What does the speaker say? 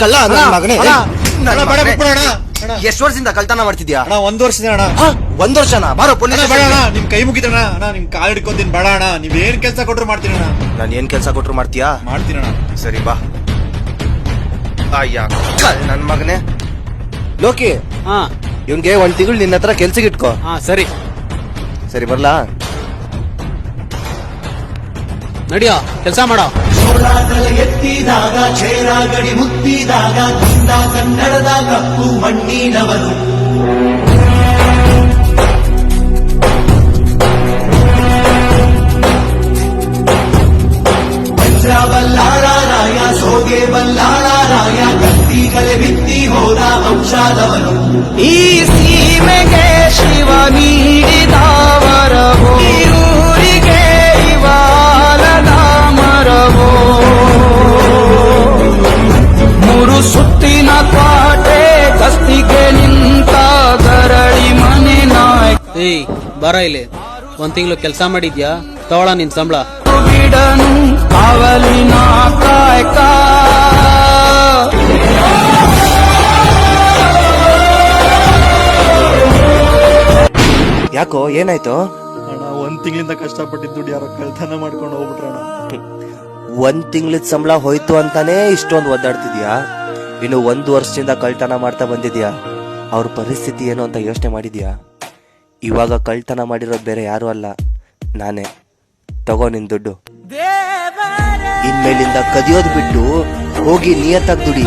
ಕಳ್ಳ ನನ್ ಮಗನೇ. ಅಣ್ಣ, ನನ್ ಅಣ್ಣ, ಬೇಡ, ಮಗನೇ. ಬಿಟ್ಬಿಡು ಅಣ್ಣ. ಅಣ್ಣ. ಎಷ್ಟು ವರ್ಷದಿಂದ ಕಳ್ತನ ಮಾಡ್ತಿದ್ಯಾ? ಅಣ್ಣ 1 ವರ್ಷದ ಅಣ್ಣ. 1 ವರ್ಷನಾ? ಬಾರೋ ಪೊಲೀಸ್ ಬೇಡ ಅಣ್ಣ, ನಿಮ್ ಕೈ ಮುಗಿತಣ್ಣ. ಅಣ್ಣ ನಿಮ್ ಕಾಲ್ ಹಿಡ್ಕೊಂತೀನಿ, ಬೇಡ ಅಣ್ಣ. ನೀವ್ ಏನ್ ಕೆಲ್ಸ ಕೊಟ್ರು ಮಾಡ್ತೀನಿ ಅಣ್ಣ. ನಾನು ಏನ್ ಕೆಲ್ಸ ಕೊಟ್ರು ಮಾಡ್ತೀಯಾ? ಮಾಡ್ತೀನಿ ಅಣ್ಣ. ಸರಿ ಬಾ. ಅಯ್ಯ ನನ್ ಮಗನೇ. ಲೋಕಿ, ಇವ್ನ್ಗೆ 1 ತಿಂಗಳು ನಿನ್ನ ಹತ್ರ ಕೆಲ್ಸಕ್ಕೆ ಇಟ್ಕೋ. ಸರಿ ಸರಿ ಬರ್ಲಾ? ನಡಿಯೋ, ಕೆಲಸ ಮಾಡೋ. ಎತ್ತಿದಾಗ ಚೇರ ಗಡಿ ಮುತ್ತಿದಾಗ ತಂದ ಕನ್ನಡದ ಕಪ್ಪು ಮಣ್ಣಿನವರು. ವಜ್ರ ಬಲ್ಲಾಳರಾಯ ಸೋಗೆ ಬಲ್ಲಾಳರಾಯ ಕತ್ತಿಗಲೆ ಬಿತ್ತಿ ಹೋದ ವಂಶಾದವನು. ಈ ಸೀಮೆಗೆ ಶಿವ ನೀಡಿದವರವೋ, ಈ ಊರಿಗೆ ಇವಾಲದ ಮರವೋ. 3 ಸುತ್ತಿನ ಪಾಟೆ ಗಸ್ತಿಗೆ ನಿಂತ ಗರಡಿ ಮನೆ ನಾಯಕ. ಏಯ್ ಬರ ಇಲ್ಲಿ. 1 ತಿಂಗಳು ಕೆಲಸ ಮಾಡಿದ್ಯಾ? ತಗೊಳ ನಿನ್ ಸಂಬಳ. ಬಿಡನು ಕಾವಲಿನ ಕಾಯಕ. ಯಾಕೋ ಏನಾಯ್ತು? ಅಣ್ಣ 1 ತಿಂಗಳಿಂದ ಕಷ್ಟಪಟ್ಟಿದ್ದು ದುಡ್ಡು ಯಾರೋ ಕಳ್ತನ ಮಾಡ್ಕೊಂಡು ಹೋಗ್ಬಿಟ್ರಣ್ಣ. 1 ತಿಂಗಳದ ಸಂಬಳ ಹೋಯ್ತು ಅಂತಾನೆ ಇಷ್ಟೊಂದು ಒದ್ದಾಡ್ತಿದ್ಯಾ? ಇನ್ನು 1 ವರ್ಷದಿಂದ ಕಳ್ತನ ಮಾಡ್ತಾ ಬಂದಿದ್ಯಾ? ಅವ್ರ ಪರಿಸ್ಥಿತಿ ಏನು ಅಂತ ಯೋಚನೆ ಮಾಡಿದ್ಯಾ? ಇವಾಗ ಕಳ್ತನ ಮಾಡಿರೋದು ಬೇರೆ ಯಾರು ಅಲ್ಲ, ನಾನೇ. ತಗೋ ನಿನ್ ದುಡ್ಡು. ಇನ್ಮೇಲಿಂದ ಕದಿಯೋದು ಬಿಟ್ಟು ಹೋಗಿ ನಿಯತ್ತಾಗಿ ದುಡಿ.